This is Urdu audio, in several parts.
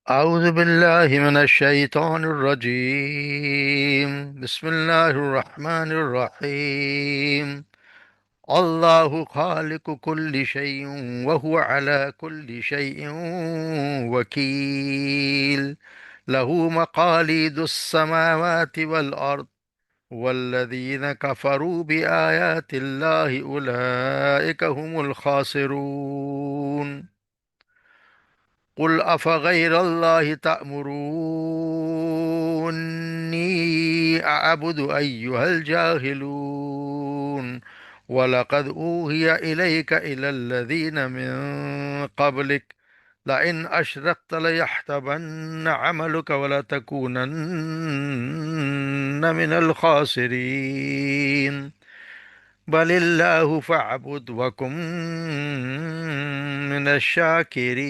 أعوذ بالله من الشيطان الرجيم. بسم الله الرحمن الرحيم. الله خالق كل شيء وهو على كل شيء وكيل. له مقاليد السماوات والأرض. والذين كفروا بآيات الله أولئك هم الخاسرون. قل أفغير الله تأمروني أعبد أيها الجاهلون. ولقد أوهي إليك إلى الذين من قبلك لئن أشركت ليحتبن عملك ولتكونن من الخاسرين. بل الله فاعبد وكن من الشاكرين.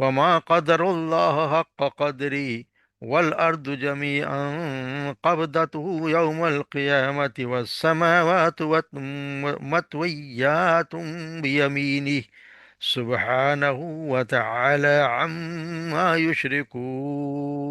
وما قدر الله حق قدري والأرض جميعا قبضته يوم القيامة والسماوات مطويات بيمينه سبحانه وتعالى عما يشركون.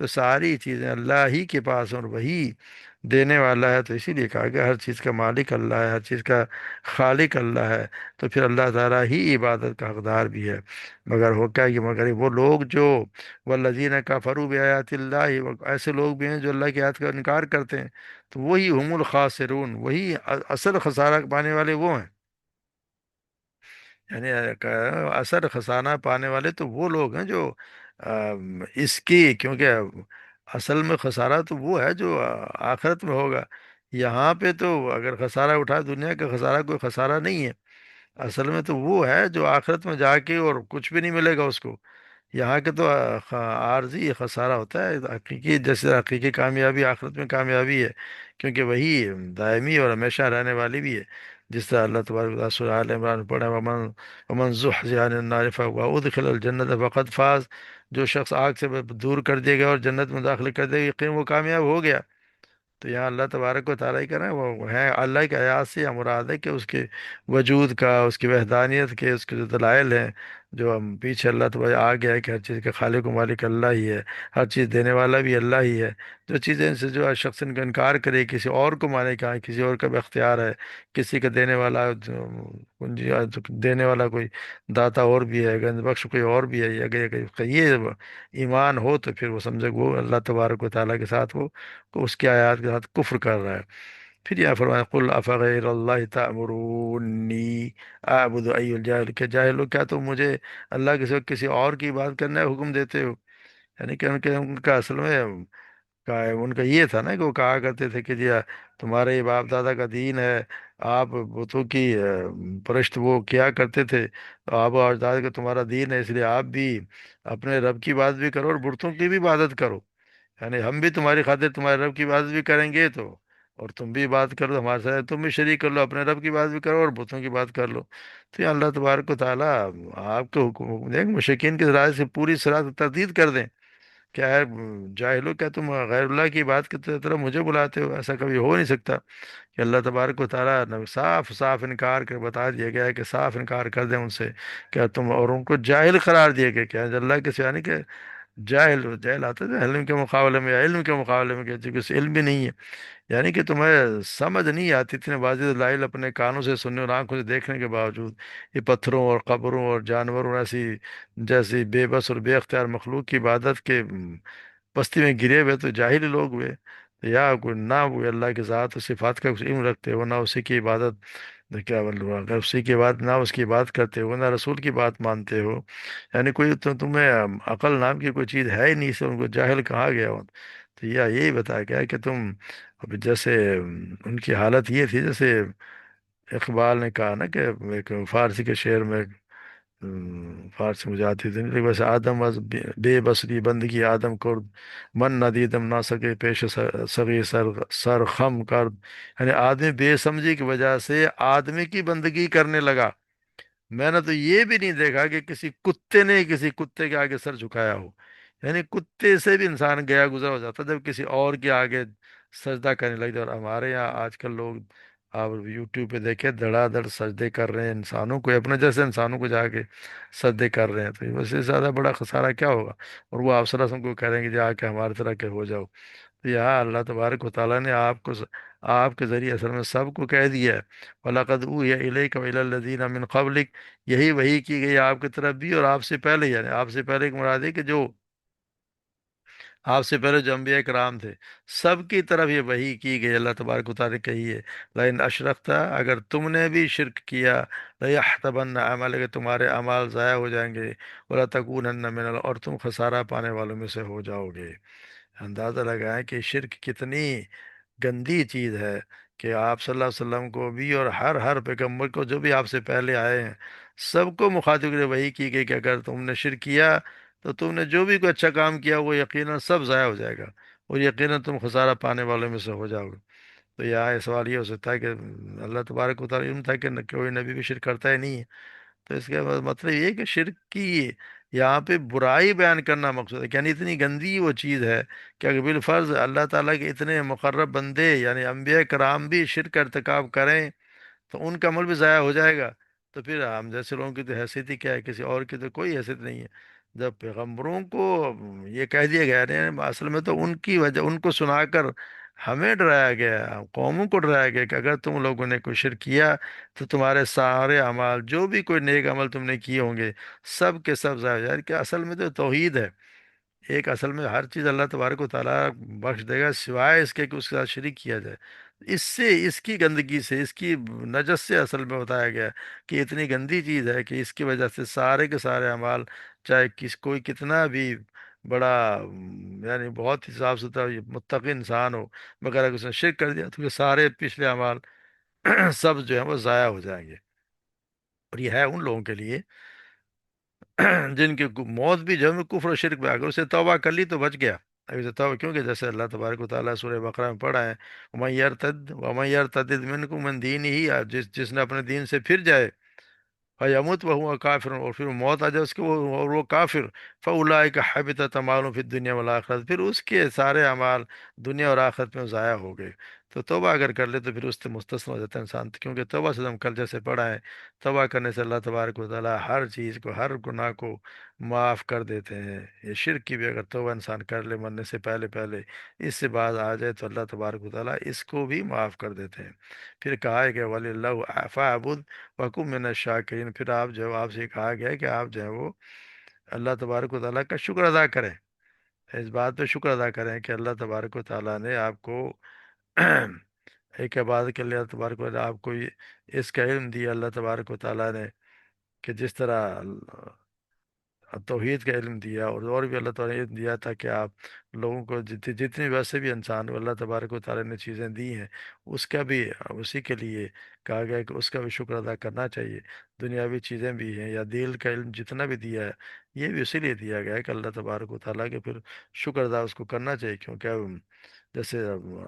تو ساری چیزیں اللہ ہی کے پاس ہیں، اور وہی دینے والا ہے، تو اسی لیے کہا کہ ہر چیز کا مالک اللہ ہے، ہر چیز کا خالق اللہ ہے، تو پھر اللہ تعالیٰ ہی عبادت کا حقدار بھی ہے۔ مگر ہو کیا کہ مگر وہ لوگ جو والذین کفروا بآیات اللہ، وہ ایسے لوگ بھی ہیں جو اللہ کی آیات کا انکار کرتے ہیں، تو وہی ہم الخاسرون، وہی اصل خسارہ پانے والے وہ ہیں، یعنی اثر خسانہ پانے والے تو وہ لوگ ہیں جو اس کی، کیونکہ اصل میں خسارہ تو وہ ہے جو آخرت میں ہوگا۔ یہاں پہ تو اگر خسارہ اٹھا، دنیا کا خسارہ کوئی خسارہ نہیں ہے، اصل میں تو وہ ہے جو آخرت میں جا کے اور کچھ بھی نہیں ملے گا اس کو۔ یہاں کے تو عارضی خسارہ ہوتا ہے، حقیقی جیسے حقیقی کامیابی آخرت میں کامیابی ہے، کیونکہ وہی دائمی اور ہمیشہ رہنے والی بھی ہے، جس طرح اللہ تبارک و تعالیٰ سورہ آل عمران پڑھا، ومن زحزح عن النار فهو ادخل الجنت فقد فاز، جو شخص آگ سے دور کر دیا گیا اور جنت میں داخل کر دیا گیا، یقین وہ کامیاب ہو گیا۔ تو یہاں اللہ تبارک و تعالیٰ ہی کا نا وہ ہے، اللہ کے آیات سے یہ مراد ہے کہ اس کے وجود کا، اس کی وحدانیت کے، اس کے جو دلائل ہیں، جو ہم پیچھے اللہ تبارک آ گیا ہے کہ ہر چیز کا خالق و مالک اللہ ہی ہے، ہر چیز دینے والا بھی اللہ ہی ہے۔ جو چیزیں ان سے جو شخص ان کا انکار کرے، کسی اور کو مانے، کہا کسی اور کا بھی اختیار ہے، کسی کا دینے والا دینے والا کوئی داتا اور بھی ہے، گنج بخش کوئی اور بھی ہے، اگر یہ ایمان ہو تو پھر وہ سمجھے کہ وہ اللہ تبارک و تعالیٰ کے ساتھ وہ اس کی آیات کے ساتھ کفر کر رہا ہے۔ پھر یہ فرمایا قل افغیر اللہ تأمرونی اعبد ای الجاہل، کہ جاہلو کیا تم مجھے اللہ کے سوا کسی اور کی بات کرنے کا حکم دیتے ہو؟ یعنی کہ ان کا اصل میں ان کا یہ تھا نا کہ وہ کہا کرتے تھے کہ جی تمہارے یہ باپ دادا کا دین ہے، آپ بتوں کی پرست وہ کیا کرتے تھے، تو آپ و اجداد کا تمہارا دین ہے، اس لیے آپ بھی اپنے رب کی بات بھی کرو اور بتوں کی بھی عبادت کرو، یعنی ہم بھی تمہاری خاطر تمہارے رب کی عبادت بھی کریں گے، تو اور تم بھی بات کرو ہمارے ساتھ، تم بھی شریک کر لو، اپنے رب کی بات بھی کرو اور بتوں کی بات کر لو۔ تو یہ اللہ تبارک و تعالیٰ آپ کو حکم دیں، مشرکین کی رائے سے پوری صراط تردید کر دیں، کیا ہے جاہلو، کیا تم غیر اللہ کی بات کی طرف مجھے بلاتے ہو؟ ایسا کبھی ہو نہیں سکتا کہ اللہ تبارک و تعالیٰ نے صاف صاف انکار کر بتا دیا گیا ہے کہ صاف انکار کر دیں ان سے، کیا تم اور ان کو جاہل قرار دیا گیا، کیا اللہ کے سوا، یعنی کہ جاہل جاہل آتا ہے علم کے مقابلے میں، یا علم کے مقابلے میں کہ کسی علم بھی نہیں ہے، یعنی کہ تمہیں سمجھ نہیں آتی، اتنے واضح دلائل اپنے کانوں سے سننے اور آنکھوں سے دیکھنے کے باوجود یہ پتھروں اور قبروں اور جانوروں ایسی جیسی بے بس اور بے اختیار مخلوق کی عبادت کے بستی میں گرے ہوئے تو جاہل لوگ ہوئے، یا کوئی نہ وہ اللہ کے ذات و صفات کا کچھ علم رکھتے ہو، نہ اسی کی عبادت، کیا بولوں، اگر اسی کی بات نہ اس کی بات کرتے ہو، نہ رسول کی بات مانتے ہو، یعنی کوئی تمہیں عقل نام کی کوئی چیز ہے ہی نہیں، سے ان کو جاہل کہا گیا ہو۔ تو یہی بتایا گیا ہے کہ تم اب جیسے ان کی حالت یہ تھی، جیسے اقبال نے کہا نا کہ ایک فارسی کے شعر میں، فارسی مجھے آتی تھی لیکن ویسے آدم از بے بصری بندگی آدم کرد، من ندیدم نہ سکے پیش سگی سر خم کرد، یعنی آدمی بے سمجھی کی وجہ سے آدمی کی بندگی کرنے لگا، میں نے تو یہ بھی نہیں دیکھا کہ کسی کتے نے کسی کتے کے آگے سر جھکایا ہو، یعنی کتے سے بھی انسان گیا گزرا ہو جاتا جب کسی اور کے آگے سجدہ کرنے لگ جائے، اور ہمارے یہاں آج کل لوگ آپ یوٹیوب پہ دیکھیں دھڑا دھڑ سجدے کر رہے ہیں انسانوں کو، اپنے جیسے انسانوں کو جا کے سجدے کر رہے ہیں، تو اس سے زیادہ بڑا خسارہ کیا ہوگا؟ اور وہ آپ صلی اللہ علیہ وسلم کو کہہ رہے ہیں کہ جا کے ہماری طرح کے ہو جاؤ۔ تو یہاں اللہ تبارک و تعالیٰ نے آپ کے ذریعے اصل میں سب کو کہہ دیا ہے، وَلَقَدْ أُوحِيَ إِلَيْكَ وَإِلَى الَّذِينَ مِنْ قَبْلِكَ، یہی وحی کی گئی آپ کی طرف بھی اور آپ سے پہلے، یعنی آپ سے پہلے ایک مراد ہے کہ جو آپ سے پہلے جو انبیاء کرام تھے سب کی طرف یہ وحی کی گئی، اللہ تبارک و تعالیٰ نے کہی ہے لئن اشرکت، اگر تم نے بھی شرک کیا، لَيَحْتَبَنَّ عَمَلَكَ، تمہارے اعمال ضائع ہو جائیں گے، وَلَتَكُونَنَّ مِنَ اور تم خسارہ پانے والوں میں سے ہو جاؤ گے۔ اندازہ لگائیں کہ شرک کتنی گندی چیز ہے، کہ آپ صلی اللہ علیہ وسلم کو بھی اور ہر پیغمبر کو جو بھی آپ سے پہلے آئے ہیں سب کو مخاطب کرے وہی کی گئی کہ اگر تم نے شرک کیا تو تم نے جو بھی کوئی اچھا کام کیا وہ یقیناً سب ضائع ہو جائے گا، اور یقیناً تم خسارہ پانے والوں میں سے ہو جاؤ گے۔ تو یہاں یہ سوال یہ ہو سکتا ہے کہ اللہ تبارک و تعالیٰ علم تھا کہ کوئی نبی بھی شرک کرتا ہی نہیں ہے، تو اس کا مطلب یہ ہے کہ شرک کی یہاں پہ برائی بیان کرنا مقصود ہے، کہ یعنی اتنی گندی وہ چیز ہے کہ اگر بالفرض اللہ تعالیٰ کے اتنے مقرب بندے یعنی انبیاء کرام بھی شرک کا ارتکاب کریں تو ان کا عمل بھی ضائع ہو جائے گا، تو پھر ہم جیسے لوگوں کی تو حیثیت ہی کیا ہے، کسی اور کی تو کوئی حیثیت نہیں ہے، جب پیغمبروں کو یہ کہہ دیا گیا نہیں، اصل میں تو ان کی وجہ، ان کو سنا کر ہمیں ڈرایا گیا، قوموں کو ڈرایا گیا کہ اگر تم لوگوں نے کوئی شرک کیا تو تمہارے سارے اعمال، جو بھی کوئی نیک عمل تم نے کیے ہوں گے، سب کے سب ضائع ہو جائے، کہ اصل میں تو توحید ہے ایک، اصل میں ہر چیز اللہ تبارک و تعالیٰ بخش دے گا سوائے اس کے کہ اس کے ساتھ شریک کیا جائے۔ اس سے، اس کی گندگی سے، اس کی نجس سے اصل میں بتایا گیا کہ اتنی گندی چیز ہے کہ اس کی وجہ سے سارے کے سارے اعمال، چاہے کوئی کتنا بھی بڑا یعنی بہت ہی صاف ستھرا متقی انسان ہو، مگر اگر اس نے شرک کر دیا تو یہ سارے پچھلے اعمال سب جو ہیں وہ ضائع ہو جائیں گے۔ اور یہ ہے ان لوگوں کے لیے جن کی موت بھی جو ہے کفر و شرک میں، اگر اسے توبہ کر لی تو بچ گیا، اگر اسے توبہ، کیونکہ جیسے اللہ تبارک و تعالیٰ سورہ بقرہ میں پڑھا ہے، وَمَن يَرْتَدِّدْ مِنْكُم مِّن دِينِهِ، جس نے اپنے دین سے پھر جائے، فیمت وہ کافر، اور پھر موت آ جائے اس کے اور وہ کافر، فاولئک حبطت اعمالهم فی الدنیا والآخرۃ، پھر اس کے سارے اعمال دنیا اور آخرت میں ضائع ہو گئے۔ تو توبہ اگر کر لے تو پھر اس سے مستثنی ہو جاتا ہے انسان، کیونکہ توبہ سے ہم کل جیسے پڑھا ہے، توبہ کرنے سے اللہ تبارک و تعالیٰ ہر چیز کو، ہر گناہ کو معاف کر دیتے ہیں۔ یہ شرک کی بھی اگر توبہ انسان کر لے مرنے سے پہلے پہلے، اس سے باز آ جائے تو اللہ تبارک و تعالیٰ اس کو بھی معاف کر دیتے ہیں۔ پھر کہا ہے کہ ولی اللہ فاعبد وکم من الشاکرین، پھر آپ جو ہے، آپ سے کہا گیا ہے کہ آپ جو ہے وہ اللہ تبارک و تعالیٰ کا شکر ادا کریں، اس بات پہ شکر ادا کریں کہ اللہ تبارک و تعالیٰ نے آپ کو ایک عبادت کے لیے، اللہ تبارک و تعالیٰ آپ کو اس کا علم دیا، اللہ تبارک و تعالیٰ نے، کہ جس طرح توحید کا علم دیا، اور بھی اللہ تعالیٰ نے علم دیا تھا کہ آپ لوگوں کو جتنی ویسے بھی انسان کو اللہ تبارک و تعالیٰ نے چیزیں دی ہیں، اس کا بھی، اسی کے لیے کہا گیا کہ اس کا بھی شکر ادا کرنا چاہیے۔ دنیاوی چیزیں بھی ہیں یا دل کا علم جتنا بھی دیا ہے، یہ بھی اسی لیے دیا گیا ہے کہ اللہ تبارک و تعالیٰ کے پھر شکر ادا اس کو کرنا چاہیے، کیونکہ جیسے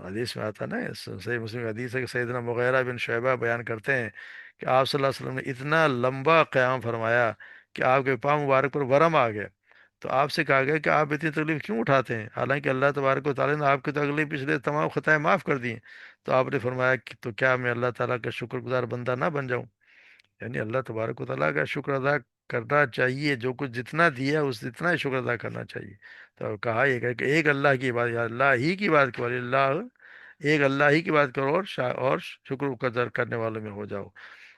حدیث میں آتا ہے نا، صحیح مسلم کی حدیث ہے کہ سیدنا مغیرہ بن شعبہ بیان کرتے ہیں کہ آپ صلی اللہ علیہ وسلم نے اتنا لمبا قیام فرمایا کہ آپ کے پاؤں مبارک پر ورم آ گئے، تو آپ سے کہا گیا کہ آپ اتنی تکلیف کیوں اٹھاتے ہیں، حالانکہ اللہ تبارک و تعالیٰ نے آپ کی تکلیف پچھلے تمام خطائیں معاف کر دی ہیں۔ تو آپ نے فرمایا کہ تو کیا میں اللہ تعالیٰ کا شکر گزار بندہ نہ بن جاؤں؟ یعنی اللہ تبارک و تعالیٰ کا شکر ادا کرنا چاہیے، جو کچھ جتنا دیا اس اتنا ہی شکر ادا کرنا چاہیے۔ تو کہا یہ کہ ایک اللہ کی بات، یا اللہ ہی کی بات کرو، اللہ، ایک اللہ ہی کی بات کرو، اور اور شکر قدر کرنے والوں میں ہو جاؤ۔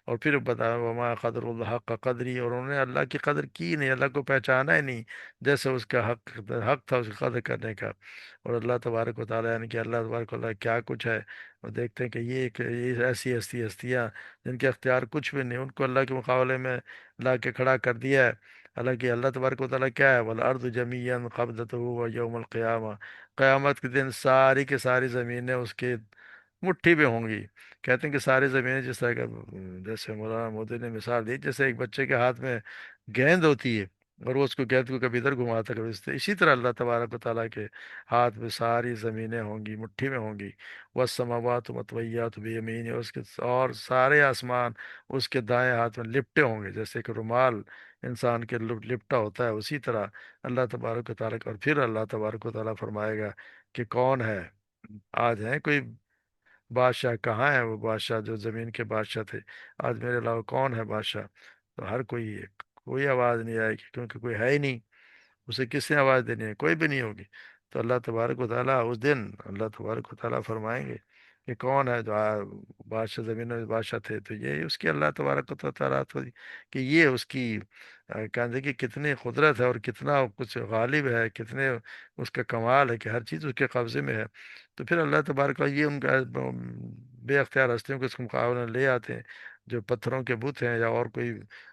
اور پھر بتایا وما قدر اللہ حق کا قدری، اور انہوں نے اللہ کی قدر کی نہیں، اللہ کو پہچانا ہی نہیں جیسے اس کا حق، حق تھا اس کی قدر کرنے کا۔ اور اللہ تبارک و تعالیٰ، یعنی کہ اللہ تبارک و تعالیٰ کیا کچھ ہے، اور دیکھتے ہیں کہ یہ ایسی ہستیاں جن کے اختیار کچھ بھی نہیں، ان کو اللہ کے مقابلے میں لا کے کھڑا کر دیا ہے۔ حالانکہ اللہ تبارک و تعالیٰ کیا ہے، والارض جمیعا قبضته یوم القیامہ، قیامت کے دن ساری کی ساری زمینیں اس کے مٹھی میں ہوں گی۔ کہتے ہیں کہ ساری زمینیں جس طرح کا، جیسے مولانا مودی نے مثال دی، جیسے ایک بچے کے ہاتھ میں گیند ہوتی ہے اور وہ اس کو گیند کو کبھی ادھر گھماتا کبھی اس طرح، اسی طرح اللہ تبارک و تعالیٰ کے ہاتھ میں ساری زمینیں ہوں گی، مٹھی میں ہوں گی۔ والسماوات مطویات بیمینہ، اس کے اور سارے آسمان اس کے دائیں ہاتھ میں لپٹے ہوں گے، جیسے کہ رومال انسان کے لپٹا ہوتا ہے، اسی طرح اللہ تبارک و تعالیٰ کا۔ اور پھر اللہ تبارک و تعالیٰ فرمائے گا کہ کون ہے، آج ہے کوئی بادشاہ، کہاں ہے وہ بادشاہ جو زمین کے بادشاہ تھے، آج میرے علاوہ کون ہے بادشاہ؟ تو ہر کوئی ہے، کوئی آواز نہیں آئے گی، کیونکہ کوئی ہے ہی نہیں، اسے کس نے آواز دینی ہے، کوئی بھی نہیں ہوگی۔ تو اللہ تبارک و تعالیٰ اس دن، اللہ تبارک و تعالیٰ فرمائیں گے کہ کون ہے جو بادشاہ زمین میں بادشاہ تھے، تو یہ اس کی اللہ تبارک و تعالیٰ کہ یہ اس کی کہنے کی کتنی قدرت ہے، اور کتنا کچھ غالب ہے، کتنے اس کا کمال ہے کہ ہر چیز اس کے قبضے میں ہے۔ تو پھر اللہ تبارک و یہ ان کا بے اختیار ہستیوں کو اس کے مقابلے میں لے آتے ہیں، جو پتھروں کے بت ہیں یا اور کوئی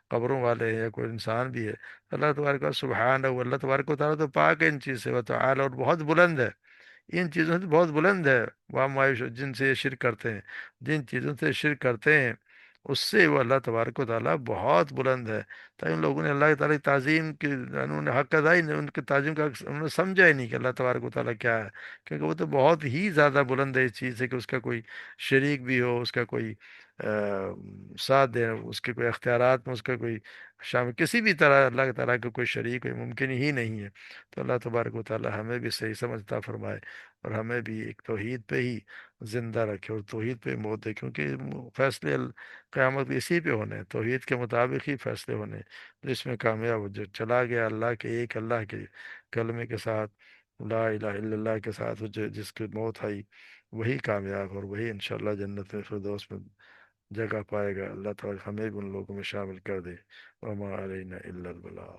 قبروں والے ہیں یا کوئی انسان بھی ہے۔ اللہ تبارک و سبحان، اللہ تبارک و تعالیٰ تو پاک ہے ان چیز سے، وہ تعالی، اور بہت بلند ہے ان چیزوں سے، بہت بلند ہے۔ وہ معاش جن سے یہ شرک کرتے ہیں، جن چیزوں سے شرک کرتے ہیں اس سے وہ اللہ تبارک و تعالیٰ بہت بلند ہے۔ تو ان لوگوں نے اللہ تعالیٰ کی تعظیم کی، انہوں نے حق ادا ہی نہیں، ان کی تعظیم کا انہوں نے سمجھا ہی نہیں کہ اللہ تبارک و تعالیٰ کیا ہے، کیونکہ وہ تو بہت ہی زیادہ بلند ہے اس چیز سے کہ اس کا کوئی شریک بھی ہو، اس کا کوئی ساتھ دیں، اس کے کوئی اختیارات میں اس کا کوئی شامل کسی بھی طرح اللہ تعالیٰ کا کوئی شریک کوئی ممکن ہی نہیں ہے۔ تو اللہ تبارک و تعالیٰ ہمیں بھی صحیح سمجھ عطا فرمائے، اور ہمیں بھی ایک توحید پہ ہی زندہ رکھے اور توحید پہ موت دے، کیونکہ فیصلے قیامت بھی اسی پہ ہونے ہیں، توحید کے مطابق ہی فیصلے ہونے ہیں۔ جس میں کامیاب جو چلا گیا اللہ کے ایک اللہ کے کلمے کے ساتھ، لا الہ الا اللہ کے ساتھ، وہ جس کی موت آئی وہی کامیاب، اور وہی انشاءاللہ جنت فردوس میں جگہ پائے گا۔ اللہ تعالیٰ ہمیں بھی ان لوگوں میں شامل کر دے۔ وما علینا الا البلاغ۔